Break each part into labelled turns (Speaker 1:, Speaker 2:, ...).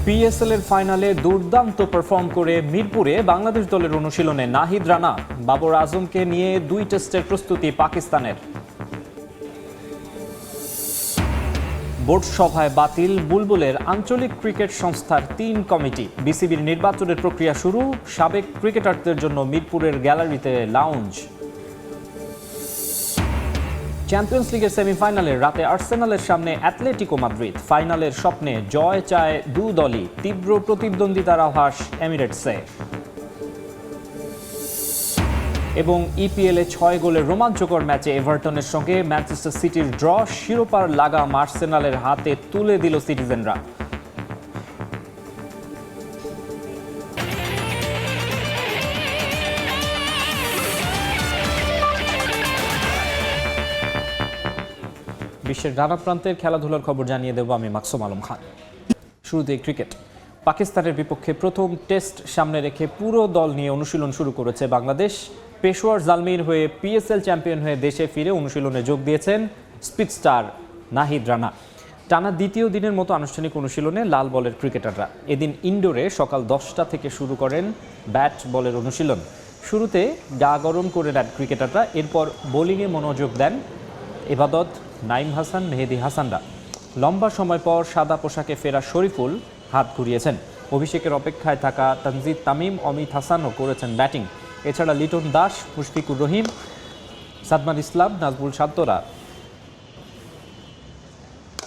Speaker 1: PSL এর ফাইনালে দুর্দান্ত পারফর্ম করে মিরপুরে বাংলাদেশ দলের অনুশীলনে নাহিদ রানা, বাবর আজমকে নিয়ে 2 টেস্টের প্রস্তুতি পাকিস্তানের। বোর্ড সভায় বাতিল বুলবুলের আঞ্চলিক ক্রিকেট সংস্থার 3 কমিটি। বিসিবির নির্বাচনের প্রক্রিয়া শুরু, সাবেক ক্রিকেটারদের জন্য মিরপুরের গ্যালারিতে লাউঞ্জ। চ্যাম্পিয়ন্স লিগের সেমিফাইনালে রাতে আর্সেনালের সামনে অ্যাটলেটিকো মাদ্রিদ। ফাইনালের স্বপ্নে জয় চায় দু দলই, তীব্র প্রতিদ্বন্দ্বিতার আভাস এমিরেটসে। এবং ইপিএলে 6 গোলের রোমাঞ্চকর ম্যাচে এভারটনের সঙ্গে ম্যানচেস্টার সিটির ড্র, শিরোপার লাগাম আর্সেনালের হাতে তুলে দিল সিটিজেনরা। বিশ্বের নানা প্রান্তের খেলাধুলার খবর জানিয়ে দেব আমি মাকসুম আলম খান। শুরুতেই ক্রিকেট। পাকিস্তানের বিপক্ষে প্রথম টেস্ট সামনে রেখে পুরো দল নিয়ে অনুশীলন শুরু করেছে বাংলাদেশ। পেশোয়ার জালমির হয়ে পিএসএল চ্যাম্পিয়ন হয়ে দেশে ফিরে অনুশীলনে যোগ দিয়েছেন স্পিড স্টার নাহিদ রানা। টানা দ্বিতীয় দিনের মতো আনুষ্ঠানিক অনুশীলনে লাল বলের ক্রিকেটাররা এদিন ইনডোরে সকাল 10টা থেকে শুরু করেন ব্যাট বলের অনুশীলন। শুরুতে গা গরম করে নেন ক্রিকেটাররা, এরপর বোলিংয়ে মনোযোগ দেন এবাদত, নাইম হাসান, মেহেদি হাসানরা। লম্বা সময় পর সাদা পোশাকে ফেরা শরীফুল হাত ঘুরিয়েছেন। অভিষেকের অপেক্ষায় থাকা তানজিদ তামিম, অমিত হাসানও করেছেন ব্যাটিং। এছাড়া লিটন দাস, মুশফিকুর রহিম, সাদমান ইসলাম, নাজমুল শান্তরা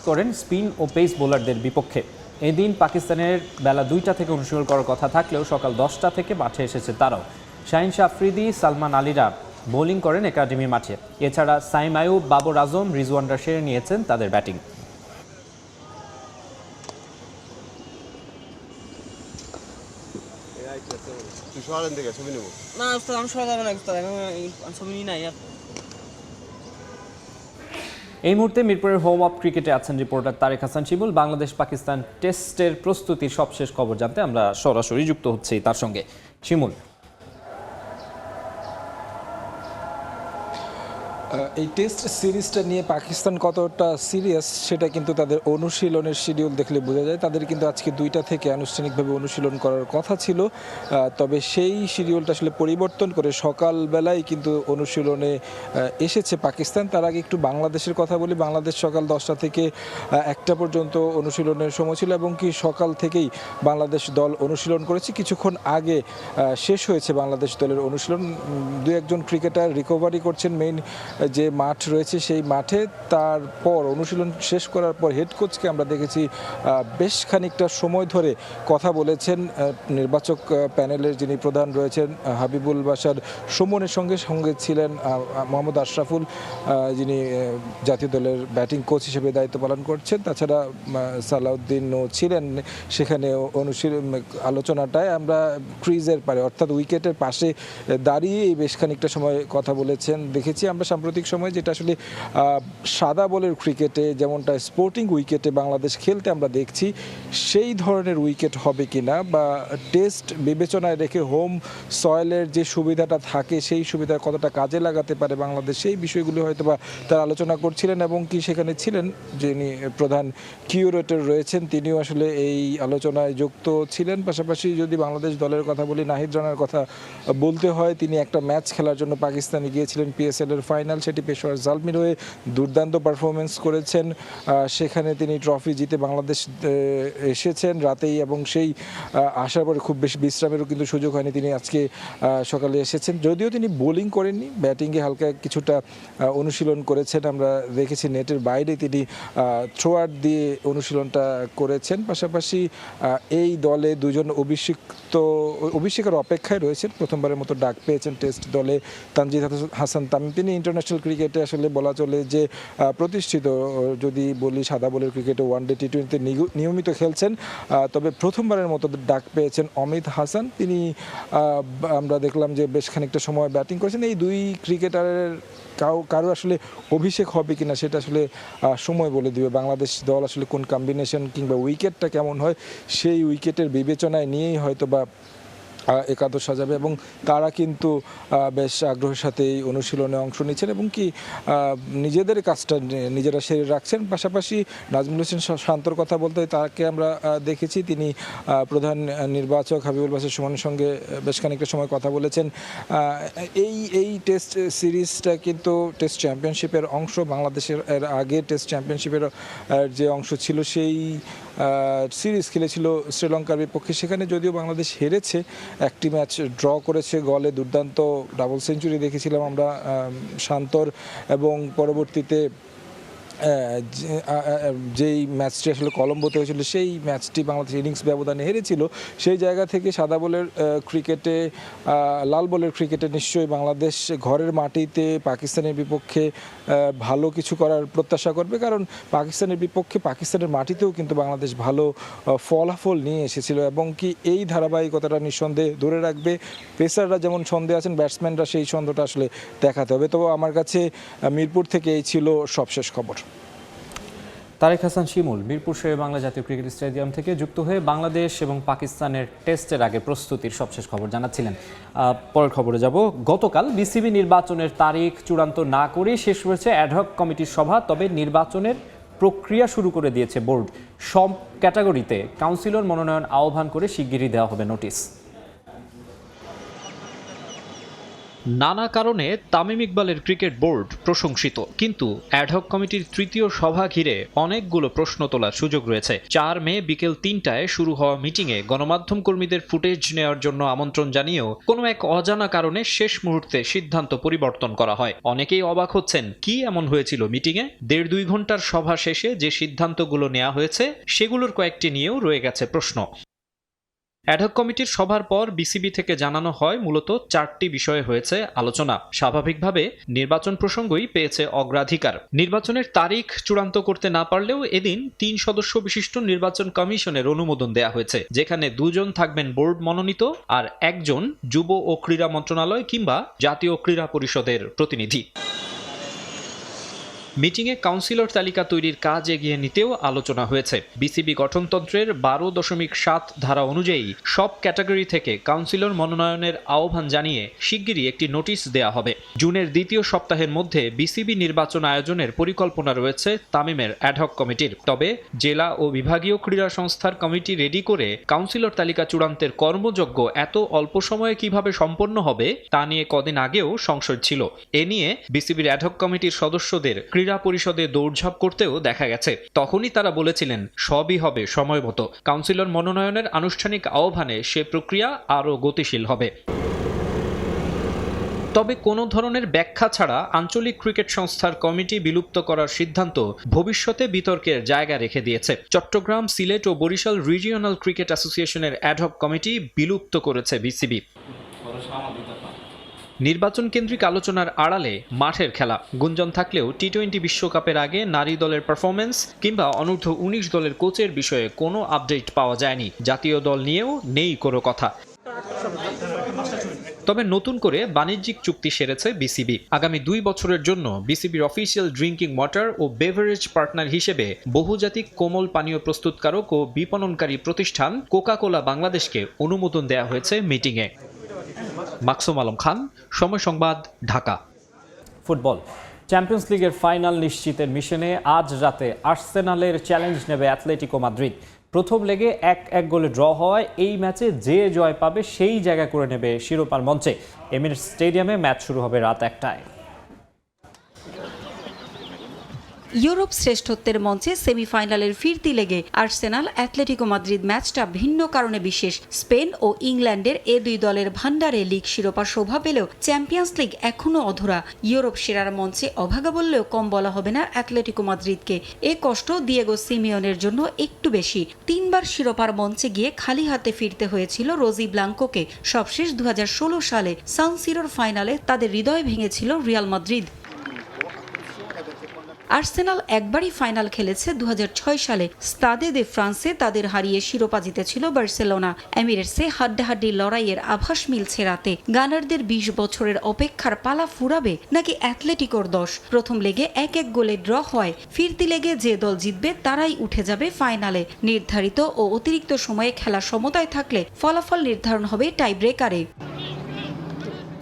Speaker 1: করেন স্পিন ও পেস বোলারদের বিপক্ষে। এদিন পাকিস্তানের বেলা 2টা থেকে অনুশীলন করার কথা থাকলেও সকাল 10টা থেকে মাঠে এসেছে তারাও। শাহিন শাহ আফ্রিদি, সালমান আলীরা বোলিং করেন একাডেমি মাঠে। এছাড়া সাইম আয়ুব, বাবর আজম, রিজওয়ানরা সেরে নিয়েছেন তাদের ব্যাটিং। এই মুহূর্তে মিরপুরের হোম অফ ক্রিকেটে আছেন রিপোর্টার তারেক হাসান শিমুল। বাংলাদেশ পাকিস্তান টেস্টের প্রস্তুতির সবশেষ খবর জানতে আমরা সরাসরি যুক্ত হচ্ছি তার সঙ্গে। শিমুল,
Speaker 2: এই টেস্ট সিরিজটা নিয়ে পাকিস্তান কতটা সিরিয়াস সেটা কিন্তু তাদের অনুশীলনের শিডিউল দেখলে বোঝা যায়। তাদের কিন্তু আজকে 2টা থেকে আনুষ্ঠানিকভাবে অনুশীলন করার কথা ছিল, তবে সেই শিডিউলটা আসলে পরিবর্তন করে সকালবেলায় কিন্তু অনুশীলনে এসেছে পাকিস্তান। তার আগে একটু বাংলাদেশের কথা বলি। বাংলাদেশ সকাল 10টা থেকে 1টা পর্যন্ত অনুশীলনের সময় ছিল এবং কি সকাল থেকেই বাংলাদেশ দল অনুশীলন করেছে। কিছুক্ষণ আগে শেষ হয়েছে বাংলাদেশ দলের অনুশীলন। 2-1 জন ক্রিকেটার রিকভারি করছেন মেইন যে মাঠ রয়েছে সেই মাঠে। তারপর অনুশীলন শেষ করার পর হেড কোচকে আমরা দেখেছি বেশ খানিকটা সময় ধরে কথা বলেছেন নির্বাচক প্যানেলের যিনি প্রধান রয়েছেন হাবিবুল বাশার সুমনের সঙ্গে ছিলেন মোহাম্মদ আশরাফুল, যিনি জাতীয় দলের ব্যাটিং কোচ হিসেবে দায়িত্ব পালন করছেন। তাছাড়া সালাউদ্দিনও ছিলেন সেখানে অনুশীলন আলোচনাটায়। আমরা ক্রিজের পারে অর্থাৎ উইকেটের পাশে দাঁড়িয়ে বেশ খানিকটা সময় কথা বলেছেন দেখেছি আমরা সাম্প্রতিক সময়, যেটা আসলে সাদা বলের ক্রিকেটে যেমনটা স্পোর্টিং উইকেটে বাংলাদেশ খেলতে আমরা দেখছি সেই ধরনের উইকেট হবে কিনা, বা টেস্ট বিবেচনায় রেখে হোম সয়েলের যে সুবিধাটা থাকে সেই সুবিধা কতটা কাজে লাগাতে পারে বাংলাদেশ, সেই বিষয়গুলো হয়তো বা তারা আলোচনা করছিলেন। এবং কি সেখানে ছিলেন যিনি প্রধান কিউরেটর রয়েছেন, তিনিও আসলে এই আলোচনায় যুক্ত ছিলেন। পাশাপাশি যদি বাংলাদেশ দলের কথা বলি, নাহিদ রানার কথা বলতে হয়। তিনি একটা ম্যাচ খেলার জন্য পাকিস্তানে গিয়েছিলেন, পিএসএল এর ফাইনাল, সেটি পেশোয়ার জালমির হয়ে দুর্দান্ত পারফরমেন্স করেছেন। সেখানে তিনি ট্রফি জিতে বাংলাদেশ এসেছেন রাতেই, এবং সেই আসার পরে খুব বেশি বিশ্রামেরও কিন্তু সুযোগ হয়নি। তিনি আজকে সকালে এসেছেন, যদিও তিনি বোলিং করেননি, ব্যাটিংয়ে হালকা কিছুটা অনুশীলন করেছেন। আমরা দেখেছি নেটের বাইরে তিনি থ্রোয়ার দিয়ে অনুশীলনটা করেছেন। পাশাপাশি এই দলে 2 জন অভিষেকের অপেক্ষায় রয়েছেন। প্রথমবারের মতো ডাক পেয়েছেন টেস্ট দলে তানজিদ হাসান তামিম। তিনি ইন্টারন্যাশনাল ক্রিকেটে আসলে বলা চলে যে প্রতিষ্ঠিত, যদি বলি সাদা বলের ক্রিকেটে ওয়ানডে টি20 নিয়মিত খেলছেন। তবে প্রথমবারের মতো ডাক পেয়েছেন অমিত হাসান। তিনি আমরা দেখলাম যে বেশ খানিকটা সময় ব্যাটিং করেছেন। এই 2 ক্রিকেটারের কারো আসলে অভিষেক হবে কিনা সেটা আসলে সময় বলে দিবে। বাংলাদেশ দল আসলে কোন কম্বিনেশন কিংবা উইকেটটা কেমন হয় সেই উইকেটের বিবেচনায় নিয়েই হয়তো বা একাদশ সাজাবে এবং তারা কিন্তু বেশ আগ্রহের সাথে এই অনুশীলনে অংশ নিচ্ছেন এবং কি নিজেদের কাজটা নিজেরা সেরে রাখছেন। পাশাপাশি নাজমুল হোসেন শান্তর কথা বলতে তাকে আমরা দেখেছি, তিনি প্রধান নির্বাচক হাবিবুল বাশার সুমনের সঙ্গে বেশ খানিকটা সময় কথা বলেছেন। এই টেস্ট সিরিজটা কিন্তু টেস্ট চ্যাম্পিয়নশিপের অংশ, বাংলাদেশের এর আগে টেস্ট চ্যাম্পিয়নশিপের যে অংশ ছিল সেই সিরিজ খেলেছিল শ্রীলঙ্কার বিপক্ষে। সেখানে যদিও বাংলাদেশ হেরেছে, একটি ম্যাচ ড্র করেছে, গলে দুর্দান্ত ডাবল সেঞ্চুরি দেখেছিলাম আমরা শান্তর, এবং পরবর্তীতে যেই ম্যাচটি আসলে কলম্বোতে হয়েছিল সেই ম্যাচটি বাংলাদেশ ইনিংস ব্যবধানে হেরেছিল। সেই জায়গা থেকে সাদা বলের ক্রিকেটে, লাল বলের ক্রিকেটে নিশ্চয়ই বাংলাদেশ ঘরের মাটিতে পাকিস্তানের বিপক্ষে ভালো কিছু করার প্রত্যাশা করবে, কারণ পাকিস্তানের বিপক্ষে পাকিস্তানের মাটিতেও কিন্তু বাংলাদেশ ভালো ফলাফল নিয়ে এসেছিল এবং কি এই ধারাবাহিকতাটা নিঃসন্দেহে ধরে রাখবে। পেসাররা যেমন ছন্দে আছেন, ব্যাটসম্যানরা সেই ছন্দটা আসলে দেখাতে হবে। তো আমার কাছে মিরপুর থেকে এই ছিল সবশেষ খবর।
Speaker 1: তারেক হাসান শিমুল মিরপুর শেরে বাংলা জাতীয় ক্রিকেট স্টেডিয়াম থেকে যুক্ত হয়ে বাংলাদেশ এবং পাকিস্তানের টেস্টের আগে প্রস্তুতির সবশেষ খবর জানাচ্ছিলেন। পরের খবরে যাব। গতকাল বিসিবি নির্বাচনের তারিখ চূড়ান্ত না করে শেষ হয়েছে অ্যাডহক কমিটির সভা, তবে নির্বাচনের প্রক্রিয়া শুরু করে দিয়েছে বোর্ড। সব ক্যাটাগরিতে কাউন্সিলর মনোনয়ন আহ্বান করে শিগগিরই দেওয়া হবে নোটিশ। নানা কারণে তামিম ইকবালের ক্রিকেট বোর্ড প্রশংসিত, কিন্তু অ্যাডহক কমিটির তৃতীয় সভা ঘিরে অনেকগুলো প্রশ্ন তোলার সুযোগ রয়েছে। 4 মে বিকেল 3টায় শুরু হওয়া মিটিংয়ে গণমাধ্যম কর্মীদের ফুটেজ নেওয়ার জন্য আমন্ত্রণ জানিয়েও কোনো এক অজানা কারণে শেষ মুহূর্তে সিদ্ধান্ত পরিবর্তন করা হয়। অনেকেই অবাক হচ্ছেন, কি এমন হয়েছিল মিটিংয়ে? 1.5-2 ঘন্টার সভা শেষে যে সিদ্ধান্তগুলো নেওয়া হয়েছে সেগুলোর কয়েকটি নিয়েও রয়ে গেছে প্রশ্ন। অ্যাডহক কমিটির সভার পর বিসিবি থেকে জানানো হয় মূলত 4টি বিষয়ে হয়েছে আলোচনা। স্বাভাবিকভাবে নির্বাচন প্রসঙ্গই পেয়েছে অগ্রাধিকার। নির্বাচনের তারিখ চূড়ান্ত করতে না পারলেও এদিন 3 সদস্য বিশিষ্ট নির্বাচন কমিশনের অনুমোদন দেয়া হয়েছে, যেখানে 2 জন থাকবেন বোর্ড মনোনীত আর 1 জন যুব ও ক্রীড়া মন্ত্রণালয় কিংবা জাতীয় ক্রীড়া পরিষদের প্রতিনিধি। মিটিংয়ে কাউন্সিলর তালিকা তৈরির কাজ এগিয়ে নিতেও আলোচনা হয়েছে। বিসিবি গঠনতন্ত্রের 12.7 ধারা অনুযায়ী সব ক্যাটাগরি থেকে কাউন্সিলর মনোনয়নের আহ্বান জানিয়ে শিগগিরই একটি নোটিশ দেয়া হবে। জুনের দ্বিতীয় সপ্তাহের মধ্যে বিসিবি নির্বাচন আয়োজনের পরিকল্পনা রয়েছে তামিমের অ্যাডহক কমিটির। তবে জেলা ও বিভাগীয় ক্রীড়া সংস্থার কমিটি রেডি করে কাউন্সিলর তালিকা চূড়ান্তের কর্মযজ্ঞ এত অল্প সময়ে কিভাবে সম্পন্ন হবে তা নিয়ে কদিন আগেও সংশয় ছিল। এ নিয়ে বিসিবির অ্যাডহক কমিটির সদস্যদের ক্রীড়া পরিষদে দৌড়ঝাঁপ করতেও দেখা গেছে। তখনই তারা বলেছিলেন সবই হবে সময় মতো। কাউন্সিলর মনোনয়নের আনুষ্ঠানিক আহ্বানে সে প্রক্রিয়া আরও গতিশীল হবে। তবে কোনো ধরনের ব্যাখ্যা ছাড়া আঞ্চলিক ক্রিকেট সংস্থার কমিটি বিলুপ্ত করার সিদ্ধান্ত ভবিষ্যতে বিতর্কের জায়গা রেখে দিয়েছে। চট্টগ্রাম, সিলেট ও বরিশাল রিজিওনাল ক্রিকেট অ্যাসোসিয়েশনের অ্যাডহক কমিটি বিলুপ্ত করেছে বিসিবি। নির্বাচন কেন্দ্রিক আলোচনার আড়ালে মাঠের খেলা গুঞ্জন থাকলেও টি-20 বিশ্বকাপের আগে নারী দলের পারফরমেন্স কিংবা অনূর্ধ্ব 19 দলের কোচের বিষয়ে কোনো আপডেট পাওয়া যায়নি। জাতীয় দল নিয়েও নেই কোনো কথা। তবে নতুন করে বাণিজ্যিক চুক্তি সেরেছে বিসিবি। আগামী 2 বছরের জন্য বিসিবির অফিসিয়াল ড্রিঙ্কিং ওয়াটার ও বেভারেজ পার্টনার হিসেবে বহুজাতিক কোমল পানীয় প্রস্তুতকারক ও বিপণনকারী প্রতিষ্ঠান কোকা-কোলা বাংলাদেশকে অনুমোদন দেওয়া হয়েছে মিটিংয়ে। মাকসুম আলম খান, সময় সংবাদ, ঢাকা। ফুটবল চ্যাম্পিয়ন্স লিগের ফাইনাল নিশ্চিতের মিশনে আজ রাতে আর্সেনালের চ্যালেঞ্জ নেবে অ্যাথলেটিকো মাদ্রিদ। প্রথম লেগে 1-1 গোলে ড্র হওয়ায় এই ম্যাচে যে জয় পাবে সেই জায়গা করে নেবে শিরোপার মঞ্চে। এমিরেটস স্টেডিয়ামে ম্যাচ শুরু হবে রাত 1টায়।
Speaker 3: ইউরোপ শ্রেষ্ঠত্বের মঞ্চে সেমিফাইনালের ফিরতি লেগে আর্সেনাল অ্যাথলেটিকো মাদ্রিদ ম্যাচটা ভিন্ন কারণে বিশেষ। স্পেন ও ইংল্যান্ডের এ দুই দলের ভান্ডারে লিগ শিরোপা শোভা পেলেও চ্যাম্পিয়ন্স লিগ এখনও অধুরা। ইউরোপ সেরার মঞ্চে অভাগা বললেও কম বলা হবে না অ্যাথলেটিকো মাদ্রিদকে। এ কষ্ট দিয়েগো সিমিওনের জন্য একটু বেশি। 3 বার শিরোপার মঞ্চে গিয়ে খালি হাতে ফিরতে হয়েছিল রোজি ব্লাঙ্কোকে। সবশেষ 2016 সালে সান সিরোর ফাইনালে তাদের হৃদয় ভেঙেছিল রিয়াল মাদ্রিদ। আর্সেনাল একবারই ফাইনাল খেলেছে 2006 সালে স্তাদে দে ফ্রান্সে তাদের হারিয়ে শিরোপা জিতেছিল বার্সেলোনা। এমিরেটসে হাড্ডাহাড্ডি লড়াইয়ের আভাস মিলছে রাতে। গানারদের 20 বছরের অপেক্ষার পালা ফুরাবে নাকি অ্যাথলেটিকোর দশ? প্রথম লেগে 1-1 গোলে ড্র হয়, ফিরতি লেগে যে দল জিতবে তারাই উঠে যাবে ফাইনালে। নির্ধারিত ও অতিরিক্ত সময়ে খেলা সমতায় থাকলে ফলাফল নির্ধারণ হবে টাই ব্রেকারে।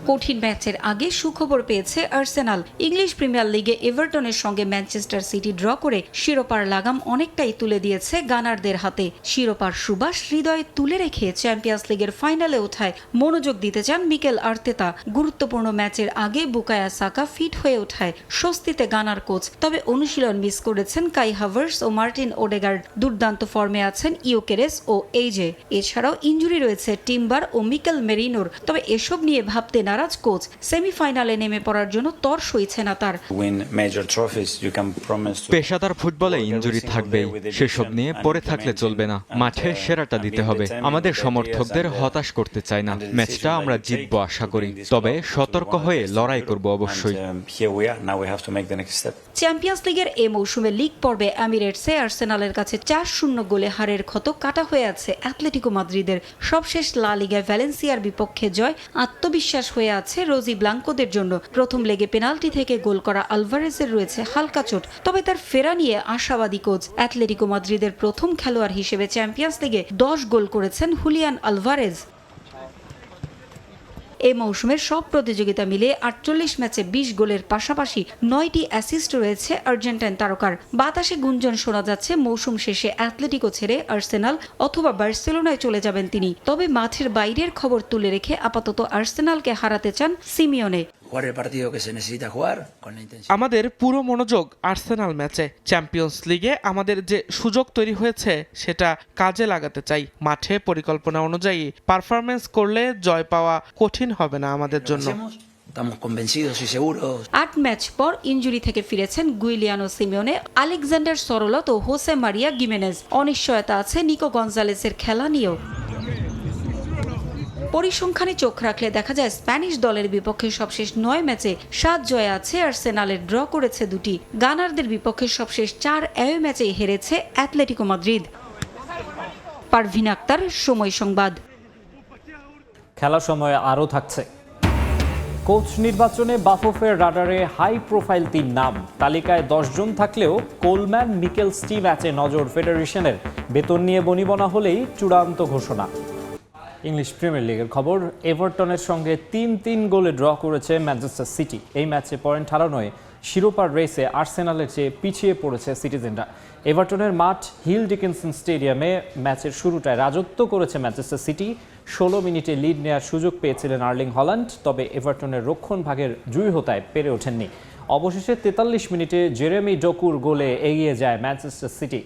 Speaker 3: কঠিন ম্যাচের আগে সুখবর পেয়েছে আর্সেনাল। ইংলিশ প্রিমিয়ার লিগে এভারটনের সঙ্গে ম্যানচেস্টার সিটি ড্র করে শিরোপার লাগাম অনেকটাই তুলে দিয়েছে গানারদের হাতে। শিরোপার সুবাস হৃদয়ে তুলে রেখে চ্যাম্পিয়ন্স লিগের ফাইনালে ওঠায় মনোযোগ দিতে চান মিকেল আর্তেতা। গুরুত্বপূর্ণ ম্যাচের আগে বুকায়া সাকা ফিট হয়ে ওঠায় স্বস্তিতে গানার কোচ। তবে অনুশীলন মিস করেছেন কাই হাভার্টস ও মার্টিন ওডেগার্ড। দুর্দান্ত ফর্মে আছেন ইউকেরেস ও এইজে। এছাড়াও ইনজুরি রয়েছে টিম্বার ও মিকেল মেরিনোর। তবে এসব নিয়ে ভাবতে নারাজ কোচ। সেমিফাইনালে নেমে পড়ার জন্য তর সইছে না তার।
Speaker 4: পেশাদার ফুটবলে ইনজুরি থাকবেই, সেসব নিয়ে পড়ে থাকলে চলবে না। মাঠে সেরাটা দিতে হবে। আমাদের সমর্থকদের হতাশ করতে চাই না। ম্যাচটা আমরা জিতবো আশা করি, তবে সতর্ক হয়ে লড়াই করব অবশ্যই।
Speaker 3: চ্যাম্পিয়ন্স লিগের এ মৌসুমে লিগ পর্বে এমিরেটসে আর্সেনালের কাছে 4-0 গোলে হারের ক্ষত কাটা হয়ে আছে অ্যাথলেটিকো মাদ্রিদের। সবশেষ লা লিগায় ভ্যালেন্সিয়ার বিপক্ষে জয় আত্মবিশ্বাস হয়ে আছে রোজি ব্লাঙ্কোদের জন্য। প্রথম লেগে পেনাল্টি থেকে গোল করা আলভারেজের রয়েছে হালকা চোট, তবে তার ফেরা নিয়ে আশাবাদী কোচ। অ্যাথলেটিকো মাদ্রিদের প্রথম খেলোয়াড় হিসেবে চ্যাম্পিয়ন্স লিগে 10 গোল করেছেন হুলিয়ান আলভারেজ। এ মৌসুমের সব প্রতিযোগিতা মিলিয়ে 48 ম্যাচে 20 গোলের পাশাপাশি 9টি অ্যাসিস্ট রয়েছে আর্জেন্টাইন তারকার। বাতাসে গুঞ্জন শোনা যাচ্ছে মৌসুম শেষে অ্যাথলেটিকো ছেড়ে আর্সেনাল অথবা বার্সেলোনায় চলে যাবেন তিনি। তবে মাঠের বাইরের খবর তুলে রেখে আপাতত আর্সেনালকে হারাতে চান সিমিওনে।
Speaker 5: আমাদের পুরো মনোযোগ আর্সেনাল ম্যাচে। চ্যাম্পিয়ন্স লিগে আমাদের যে সুযোগ তৈরি হয়েছে সেটা কাজে লাগাতে চাই। মাঠে পরিকল্পনা অনুযায়ী পারফরমেন্স করলে জয় পাওয়া কঠিন হবে না আমাদের জন্য।
Speaker 3: 8 ম্যাচ পর ইনজুরি থেকে ফিরেছেন গুইলিয়ানো সিমিওনে, আলেকজান্ডার সরলত ও হোসে মারিয়া গিমেনেজ। অনিশ্চয়তা আছে নিকো গঞ্জালেসের খেলা নিয়েও। পরিসংখ্যানে চোখ রাখলে দেখা যায় স্প্যানিশ দলের বিপক্ষে সবশেষ 9 ম্যাচে 7 জয় আছে আর্সেনালের, ড্র করেছে 2টি। গানারদের বিপক্ষে সবশেষ 4 অ্যাওয়ে ম্যাচে হেরেছে অ্যাথলেটিকো মাদ্রিদ। পারভিন আক্তার, সময় সংবাদ।
Speaker 1: খেলার সময় আরও থাকছে। কোচ নির্বাচনে বাফুফের রাডারে হাই প্রোফাইল 3 নাম। তালিকায় 10 জন থাকলেও কোলম্যান, মিকেল স্টিভ ম্যাচে নজর ফেডারেশনের। বেতন নিয়ে বনিবনা হলেই চূড়ান্ত ঘোষণা। ইংলিশ প্রিমিয়ার লিগের খবর, এভারটনের সঙ্গে 3-3 গোলে ড্র করেছে ম্যানচেস্টার সিটি। এই ম্যাচে পয়েন্ট হারানোয় শিরোপার রেসে আর্সেনালের চেয়ে পিছিয়ে পড়েছে সিটিজেনরা। এভারটনের মাঠ হিল ডিকিনসন স্টেডিয়ামে ম্যাচের শুরুটায় রাজত্ব করেছে ম্যানচেস্টার সিটি। 16 মিনিটে লিড নেওয়ার সুযোগ পেয়েছিলেন আর্লিং হল্যান্ড, তবে এভারটনের রক্ষণ ভাগের জয়ী পেরে ওঠেননি। অবশেষে 43 মিনিটে জেরেমি ডোকুর গোলে এগিয়ে যায় ম্যানচেস্টার সিটি।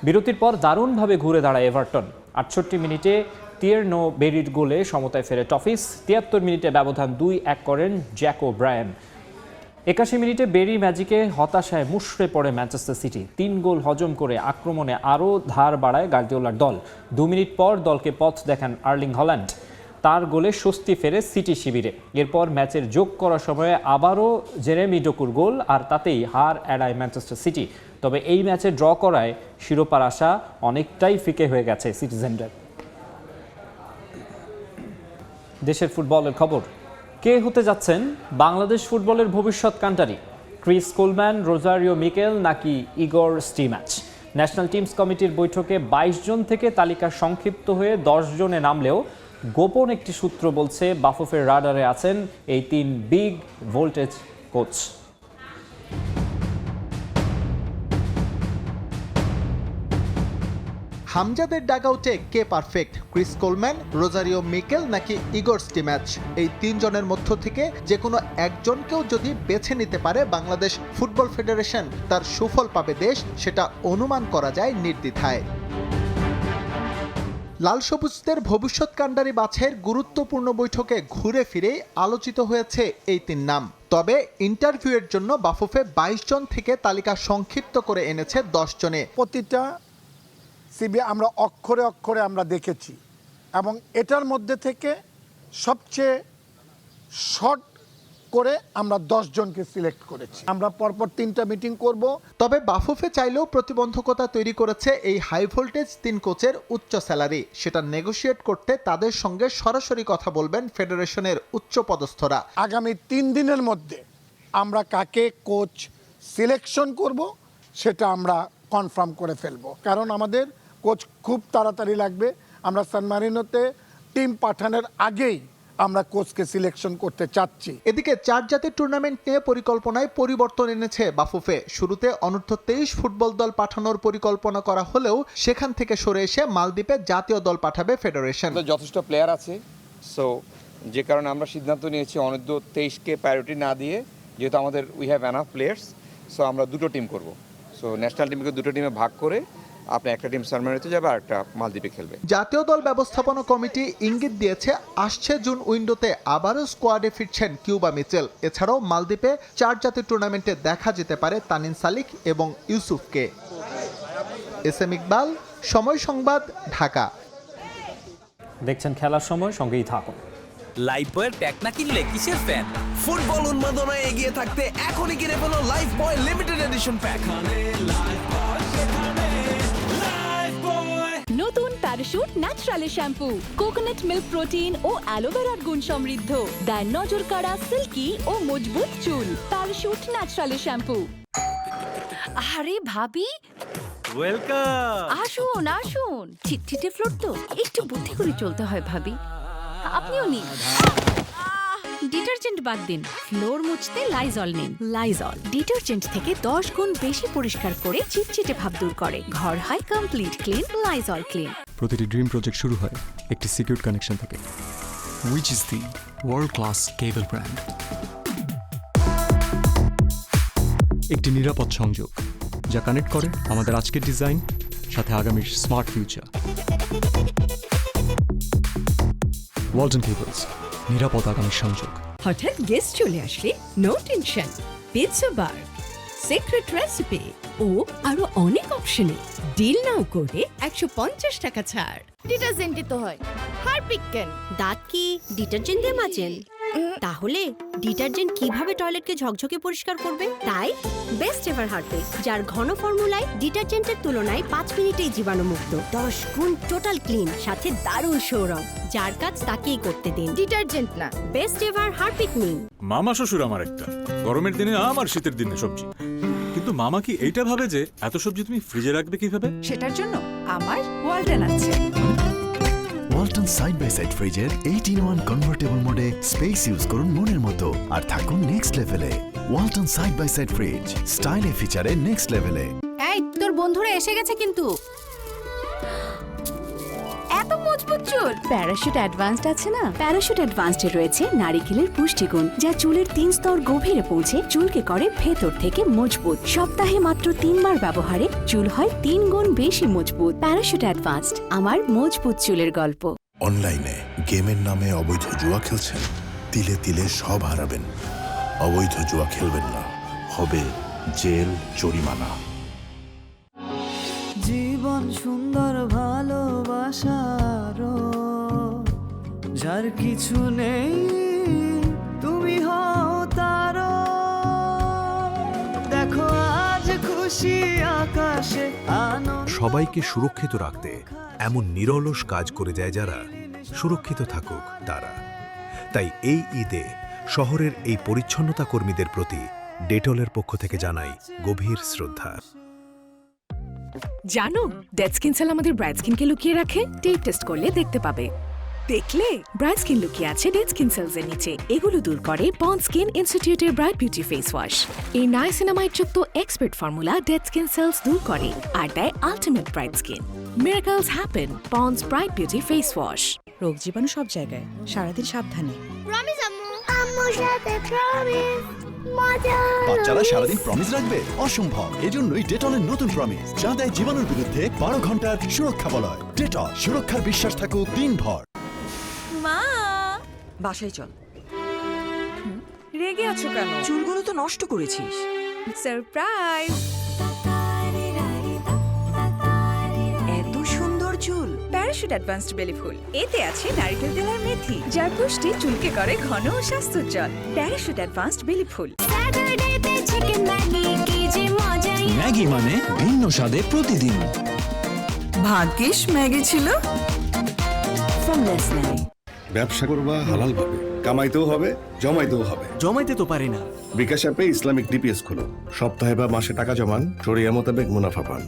Speaker 1: বিরতির পর দারুণভাবে ঘুরে দাঁড়ায় এভারটন। 68 মিনিটে টিয়েরনো বেরির গোলে সমতায় ফেরে টফিস। 73 মিনিটে ব্যবধান 2-1 করেন জ্যাক ও ব্রায়ান। 81 মিনিটে বেরি ম্যাজিকে হতাশায় মুষড়ে পড়ে ম্যানচেস্টার সিটি। 3 গোল হজম করে আক্রমণে আরও ধার বাড়ায় গার্দিওলার দল। 2 মিনিট পর দলকে পথ দেখান আর্লিং হল্যান্ড। তার গোলে স্বস্তি ফেরে সিটি শিবিরে। এরপর ম্যাচের যোগ করার সময়ে আবারও জেরেমি ডোকুর গোল, আর তাতেই হার এড়ায় ম্যানচেস্টার সিটি। তবে এই ম্যাচে ড্র করায় শিরোপার আশা অনেকটাই ফিকে হয়ে গেছে সিটিজেনদের। দেশের ফুটবলের খবর, কে হতে যাচ্ছেন বাংলাদেশ ফুটবলের ভবিষ্যৎ কান্ডারি? ক্রিস কোলম্যান, রোজারিও মিকেল নাকি ইগর স্টিম্যাচ? ন্যাশনাল টিমস কমিটির বৈঠকে 22 জন থেকে তালিকা সংক্ষিপ্ত হয়ে 10 জনে নামলেও গোপন একটি সূত্র বলছে বাফুফের রাডারে আছেন এই 3 বিগ ভোল্টেজ কোচ।
Speaker 6: হামজাদের ডাগআউটে কে perfect? Chris Coleman, Rosario Mikel নাকি ইগর স্টিম্যাচ? এই 3 জনের মধ্য থেকে যে কোনো একজনকেও যদি বেছে নিতে পারে বাংলাদেশ ফুটবল ফেডারেশন, তার সুফল পাবে দেশ, সেটা অনুমান করা যায় নির্দ্বিধায়। লাল সবুজদের ভবিষ্যৎ কান্ডারি বাছাইয়ের গুরুত্বপূর্ণ বৈঠকে ঘুরে ফিরে আলোচিত হয়েছে এই 3 নাম। তবে ইন্টারভিউয়ের জন্য বাফুফে 22 জন থেকে তালিকা সংক্ষিপ্ত করে এনেছে 10 জনে।
Speaker 7: প্রতিটা সিবি আমরা অক্ষরে অক্ষরে আমরা দেখেছি, এবং এটার মধ্যে থেকে সবচেয়ে শর্ট করে আমরা 10 জনকে সিলেক্ট করেছি। আমরা পরপর 3টা মিটিং করব।
Speaker 6: তবে বাফুফে চাইলেও প্রতিবন্ধকতা তৈরি করেছে এই হাই ভোল্টেজ 3 কোচের উচ্চ স্যালারি। সেটা নেগোশিয়েট করতে তাদের সঙ্গে সরাসরি কথা বলবেন ফেডারেশনের উচ্চ পদস্থরা।
Speaker 7: আগামী 3 দিনের মধ্যে আমরা কাকে কোচ সিলেকশন করব সেটা আমরা কনফার্ম করে ফেলবো, কারণ আমাদের কোচ খুব তাড়াতাড়ি লাগবে। আমরা সান মারিনোতে টিম পাঠানোর আগেই আমরা কোচকে সিলেকশন করতে চাচ্ছি।
Speaker 6: এদিকে 4 জাতির টুর্নামেন্ট নিয়ে পরিকল্পনায় পরিবর্তন এনেছে বাফুফে। শুরুতে অনূর্ধ্ব 23 ফুটবল দল পাঠানোর পরিকল্পনা করা হলেও সেখান থেকে সরে এসে মালদ্বীপে জাতীয় দল পাঠাবে ফেডারেশন।
Speaker 8: যথেষ্ট প্লেয়ার আছে, সো যে কারণে আমরা সিদ্ধান্ত নিয়েছি অনূর্ধ্ব 23কে প্রায়োরিটি না দিয়ে, যেহেতু আমাদের we have enough players, so আমরা দুটো টিম করব। সো ন্যাশনাল টিমকে দুটো টিমে ভাগ করে আপনি একটা টিম সান মারিনোতে যাবে আর একটা মালদ্বীপে খেলবে।
Speaker 6: জাতীয় দল ব্যবস্থাপনা কমিটি ইঙ্গিত দিয়েছে আসছে জুন উইন্ডোতে আবারও স্কোয়াডে ফিরছেন কিউবা মিচেল। এছাড়াও মালদ্বীপে 4 জাতির টুর্নামেন্টে দেখা যেতে পারে তানিন সালিক এবং ইউসুফকে। এসএম ইকবাল, সময় সংবাদ, ঢাকা।
Speaker 1: দেখছেন খেলার সময়, সঙ্গেই থাকুন।
Speaker 9: লাইফবয়ের প্যাক না কিনলে কিসের ফ্যান? ফুটবল উন্মাদনায় এগিয়ে থাকতে এখনই কিনে ফেলো লাইফবয় লিমিটেড এডিশন প্যাক।
Speaker 10: নতুন Parachute natural shampoo, coconut milk protein ও অ্যালোভেরার গুণ সমৃদ্ধ, দেয় নজর কাড়া সিল্কি ও মজবুত চুল। Parachute natural shampoo. আরে ভাবি,
Speaker 9: ওয়েলকাম।
Speaker 10: আসুন আসুন। ছিটছিটে ফ্লোর তো, একটু বুদ্ধি করে চলতে হয় ভাবি। আপনিও নিন। ডিটারজেন্ট বাদ দিন, ফ্লোর মুছতে লাইজল নিন। লাইজল ডিটারজেন্ট থেকে 10 গুণ বেশি পরিষ্কার করে চিটচিটে ভাব দূর করে। ঘর হয় কমপ্লিট ক্লিন। Lysol clean.
Speaker 11: প্রতিটি ড্রিম প্রজেক্ট শুরু হয় একটি সিকিউর কানেকশন থেকে, which is the world class cable brand। একটি নিরাপদ সংযোগ যা কানেক্ট করে আমাদের আজকের ডিজাইন সাথে আগামীর স্মার্ট ফিউচার। ওয়ালটন কেবলস, নিরাপদ আগামীর সংযোগ।
Speaker 10: হঠাৎ গেস্ট চলে আসলে নো টেনশন। পিৎজা বার, সিক্রেট রেসিপি ও আরো অনেক অপশনে ডিল নাও করে 150 টাকা ছাড়।
Speaker 12: ডিটারজেন্টই তো হয়, হারপিক কেন? দাঁত কি ডিটারজেন্ট দিয়ে মাজেন? তাহলে ডিটারজেন্ট কিভাবে টয়লেটকে ঝকঝকে পরিষ্কার করবে? তাই বেস্ট এভার হারপিক, যার ঘন ফর্মুলায় ডিটারজেন্টের তুলনায় 5 মিনিটেই জীবাণুমুক্ত, 10 গুণ টোটাল ক্লিন, সাথে দারুণ সৌরভ। যার কাজ তাকেই করতে দিন। ডিটারজেন্ট না, বেস্ট এভার হারপিক নিন।
Speaker 13: মামা শ্বশুর আমার একটা, গরমের দিনে আমার শীতের দিনে সবজি। কিন্তু মামা কি এইটা ভাবে যে এত সবজি তুমি ফ্রিজে রাখবে কিভাবে?
Speaker 10: সেটার জন্য আমার ওয়ালটন আছে।
Speaker 11: ওয়ালটন সাইড বাই সাইড ফ্রিজের 8-in-1 কনভার্টেবল মোডে স্পেস ইউজ করুন মনের মতো আর থাকুন নেক্সট লেভেলে। Walton side by side fridge, স্টাইলে ফিচারে নেক্সট লেভেলে।
Speaker 12: এই তোর বন্ধুরা এসে গেছে কিন্তু। এত মজবুত চুল।
Speaker 10: প্যারাশুট অ্যাডভান্সড আছে না? প্যারাশুট অ্যাডভান্সডে রয়েছে নারিকেলের পুষ্টিগুণ, যা চুলের 3 স্তর গভীরে পৌঁছে চুলকে করে ভেতর থেকে মজবুত। সপ্তাহে মাত্র 3 বার ব্যবহারে চুল হয় 3 গুণ বেশি মজবুত। প্যারাশুট অ্যাডভান্সড, আমার মজবুত চুলের গল্প।
Speaker 11: অনলাইনে গেমের নামে অবৈধ জুয়া খেলছেন? তিলে তিলে সব হারাবেন। অবৈধ জুয়া খেলবেন না, হবে জেল, জরিমানা।
Speaker 9: জীবন সুন্দর ভালোবাসার, যার কিছু নেই তুমি হও তার। দেখো আজ খুশি আকাশে আনন্দ।
Speaker 11: সবাইকে সুরক্ষিত রাখতে এমন নিরলস কাজ করে যায় যারা, সুরক্ষিত থাকুক তারা। তাই এই ঈদে শহরের এই পরিচ্ছন্নতা কর্মীদের প্রতি ডেটলের পক্ষ থেকে জানাই গভীর শ্রদ্ধা।
Speaker 10: জানো, ডেড স্কিন সেল আমাদের ব্রাইট স্কিনকে লুকিয়ে রাখে। টেপ টেস্ট করলে দেখতে পাবে। দেখলে ব্রাইট স্কিন লুকিয়ে আছে ডেড স্কিন সেলস এর নিচে। এগুলো দূর করে পন্ড স্কিন ইনস্টিটিউটের ব্রাইট বিউটি ফেস ওয়াশ। এই নাইসিনামাইড যুক্ত expert formula dead skin sales দূর করে আর দেয় ultimate bright skin. Miracles happen, ponds bright beauty face wash. রোগ জীবাণু সব জায়গায়, সারাদিন সাবধানে।
Speaker 12: প্রমিস আম্মু, আম্মুর সাথে প্রমিস।
Speaker 11: বাচ্চারা সারাদিন প্রমিস রাখবে? অসম্ভব। এজন্যই ডেটলের নতুন প্রমিস, যা দেয় জীবাণুর বিরুদ্ধে 12 ঘন্টার সুরক্ষা বলয়। ডেটল, সুরক্ষার বিশ্বাস থাকুক দিনভর।
Speaker 10: মা, বাসায় চল। রেগে আছো কেন? চুলগুলো তো নষ্ট করেছিস। সারপ্রাইজ। এত সুন্দর চুল, প্যারাশুট প্যারাশুট অ্যাডভান্সড বেলি ফুল। এতে আছে নারকেল তেল আর মেথি, যার পুষ্টি চুলকে করে ঘন ও স্বাস্থ্যোজ্জ্বল। প্যারাশুট অ্যাডভান্সড বেলি ফুল।
Speaker 9: ম্যাগি মানে ভিন্ন স্বাদে প্রতিদিন।
Speaker 10: ভাগ্যিস ম্যাগি ছিল ফ্রম নেসলে।
Speaker 11: ব্যবসা করবা হালাল ভাবে, কামাইতেও হবে, জমাইতেও হবে।
Speaker 9: জমাইতে তো পারি না।
Speaker 11: বিকাশ অ্যাপে ইসলামিক ডিপিএস খোলো, সপ্তাহে বা মাসে টাকা জমান, শরিয়া মোতাবেক মুনাফা পান।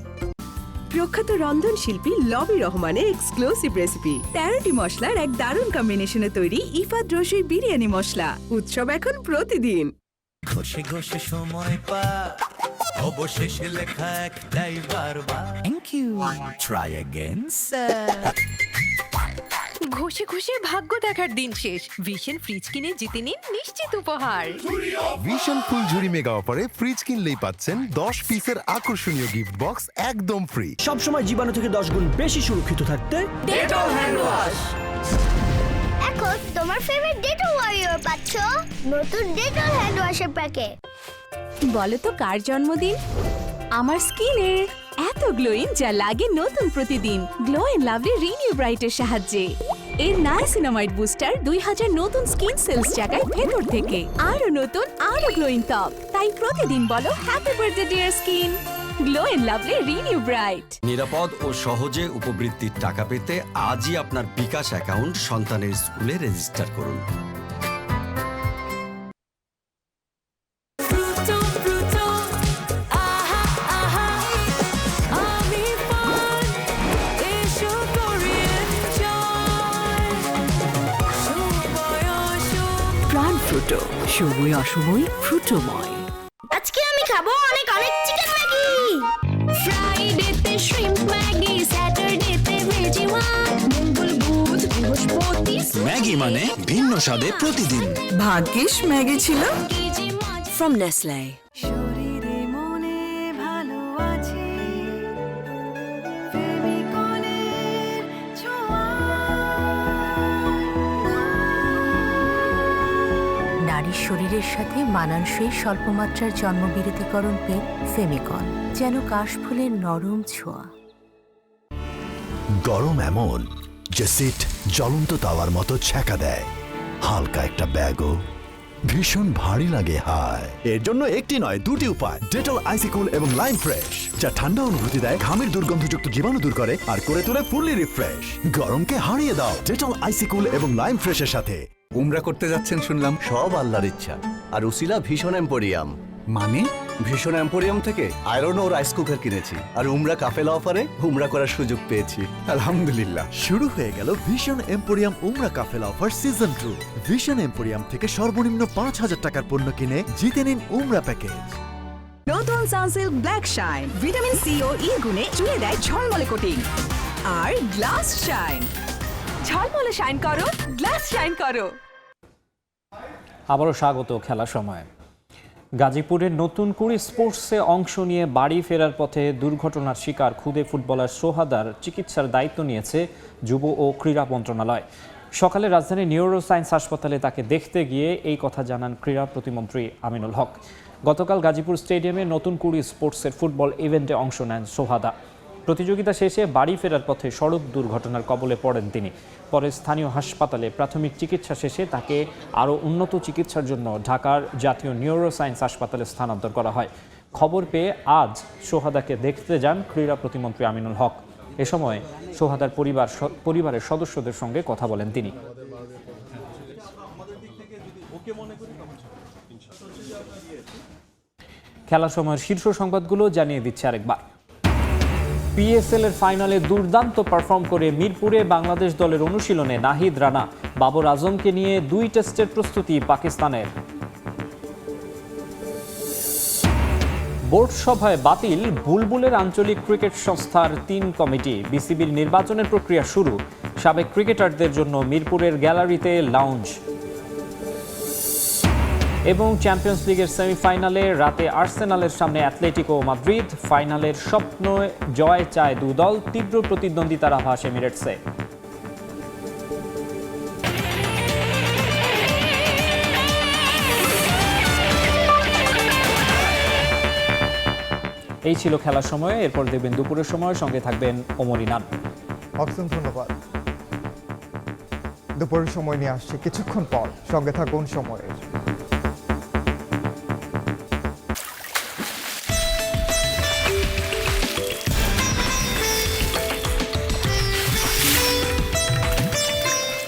Speaker 10: প্রখ্যাত রন্ধনশিল্পী লবি রহমানের এক্সক্লুসিভ রেসিপি 13টি মশলার এক দারুণ কম্বিনেশনে তৈরি ইফাত রসুই বিরিয়ানি মশলা। উৎসব এখন প্রতিদিন।
Speaker 9: ঘষে ঘষে সময় পা অবশেষে লেখা একটাই বারবার thank you try again sir.
Speaker 10: ঘষে ঘষে ভাগ্য দেখার দিন শেষ। ভিশন ফ্রিজ কিনে জিতে নিন নিশ্চিত উপহার।
Speaker 11: ভিশন ফুলঝুরি মেগা অফারে ফ্রিজ কিনলেই পাচ্ছেন 10 পিসের আকর্ষণীয় গিফট বক্স একদম ফ্রি।
Speaker 9: সব সময় জীবাণু থেকে 10 গুণ বেশি সুরক্ষিত থাকতে ডেটল হ্যান্ড ওয়াশ।
Speaker 12: এখন তোমার ফেভারিট ডেটল ওয়ারিয়র পাচ্ছ নতুন ডেটল হ্যান্ড ওয়াশের প্যাকেট।
Speaker 10: বলো তো কার জন্মদিন? আমার স্কিনের। এত গ্লোয়িং যা লাগে নতুন প্রতিদিন। গ্লো এন্ড লাভলি রিনিউ ব্রাইটের সাহায্যে। এর নায়াসিনামাইড বুস্টার 2000 নতুন স্কিন সেলস জাগায় ভেতর থেকে। আরো নতুন, আরো গ্লোয়িং ত্বক। তাই প্রতিদিন বলো happy birthday dear skin. Glow and lovely renew bright.
Speaker 9: নিরাপদ ও সহজে উপবৃত্তির টাকা পেতে আজই আপনার বিকাশ অ্যাকাউন্ট সন্তানের স্কুলে রেজিস্টার করুন।
Speaker 10: প্রাণ ফ্রুটো, সময় অসময় ফ্রুটোময়।
Speaker 12: আজকে আমি খাবো অনেক অনেক চিকেন ম্যাগি। ফ্রাইডেতে শ্রিম্প ম্যাগি, স্যাটারডেতে ভেজি ওয়ান, মঙ্গল বুধ বৃহস্পতি
Speaker 9: ম্যাগি মানে ভিন্ন স্বাদে প্রতিদিন।
Speaker 10: ভাগ্যিস ম্যাগি ছিল ফ্রম নেসলে।
Speaker 12: নারীর শরীরের সাথে মানানসই স্বল্পমাত্রার জন্মবিরতিকরণ পেন ফেমিকন, যেন কাশফুলের নরম ছোঁয়া।
Speaker 11: গরম এমন যে সিট জ্বলন্ত তাওয়ার মতো ছ্যাঁকা দেয়, হালকা একটা ব্যাগও ভীষণ ভারী লাগে। হায়, এর জন্য একটি নয় দুটি উপায়। ডেটল আইসিকুল এবং লাইম ফ্রেশ, যা ঠান্ডা অনুভূতি দেয়, ঘামের দুর্গন্ধযুক্ত জীবাণু দূর করে আর করে তোলে ফুললি রিফ্রেশ। গরমকে হারিয়ে দাও ডেটল আইসিকুল এবং লাইম ফ্রেশের সাথে।
Speaker 14: উমরা করতে যাচ্ছেন শুনলাম।
Speaker 15: সব আল্লাহর ইচ্ছা। আর উসিলা ভীষণ এম্পোরিয়াম,
Speaker 14: মানে
Speaker 15: ভীষণ এম্পোরিয়াম থেকে আয়রন ও রাইস কুকার কিনেছি আর উমরা কাফেলা অফারে উমরা করার সুযোগ পেয়েছি।
Speaker 14: আলহামদুলিল্লাহ।
Speaker 11: শুরু হয়ে গেল ভিশন এম্পোরিয়াম উমরা কাফেলা অফার সিজন 2। ভিশন এম্পোরিয়াম থেকে সর্বনিম্ন 5000 টাকার পণ্য কিনে জিতে নিন উমরা প্যাকেজ।
Speaker 10: নতুন Sunsilk black shine, vitamin C ও ই গুণে চুয়ে দেয় ঝলমলে কোটিং। আর গ্লাস শাইন, ঝলমলে শাইন করো, গ্লাস শাইন করো।
Speaker 1: আবারও স্বাগত খেলার সময়। গাজীপুরের নতুন কুড়ি স্পোর্টসে অংশ নিয়ে বাড়ি ফেরার পথে দুর্ঘটনার শিকার খুদে ফুটবলার সোহাদার চিকিৎসার দায়িত্ব নিয়েছে যুব ও ক্রীড়া মন্ত্রণালয়। সকালে রাজধানীর নিউরো সায়েন্স হাসপাতালে তাকে দেখতে গিয়ে এই কথা জানান ক্রীড়া প্রতিমন্ত্রী আমিনুল হক। গতকাল গাজীপুর স্টেডিয়ামে নতুন কুড়ি স্পোর্টসের ফুটবল ইভেন্টে অংশ নেন সোহাদা। প্রতিযোগিতা শেষে বাড়ি ফেরার পথে সড়ক দুর্ঘটনার কবলে পড়েন তিনি। পরে স্থানীয় হাসপাতালে প্রাথমিক চিকিৎসা শেষে তাকে আরও উন্নত চিকিৎসার জন্য ঢাকার জাতীয় নিউরো সায়েন্স হাসপাতালে স্থানান্তর করা হয়। খবর পেয়ে আজ সোহাদাকে দেখতে যান ক্রীড়া প্রতিমন্ত্রী আমিনুল হক। এ সময় সোহাদার পরিবারের সদস্যদের সঙ্গে কথা বলেন তিনি। খেলার সময়ের শীর্ষ সংবাদগুলো জানিয়ে দিচ্ছে আরেকবার। পিএসএল এর ফাইনালে দুর্দান্ত পারফর্ম করে মিরপুরে বাংলাদেশ দলের অনুশীলনে নাহিদ রানা। বাবর আজমকে নিয়ে 2 টেস্টের প্রস্তুতি পাকিস্তানের। বোর্ড সভায় বাতিল বুলবুলের আঞ্চলিক ক্রিকেট সংস্থার 3 কমিটি। বিসিবির নির্বাচনের প্রক্রিয়া শুরু। সাবেক ক্রিকেটারদের জন্য মিরপুরের গ্যালারিতে লাউঞ্জ। এবং চ্যাম্পিয়ন্স লিগের সেমিফাইনালে রাতে আর্সেনালের সামনে অ্যাথলেটিকো মাদ্রিদ। ফাইনালের স্বপ্ন জয় চায় 2 দল। তীব্র প্রতিদ্বন্দ্বিতার আভাস এমিরেটসে। এই ছিল খেলার সময়। এরপর দেখবেন দুপুরের সময়, সঙ্গে থাকবেন ওমর ইনান।
Speaker 16: অসংখ্য ধন্যবাদ। দুপুরের সময় নিয়ে আসছে কিছুক্ষণ পর, সঙ্গে থাকুন সময়ের।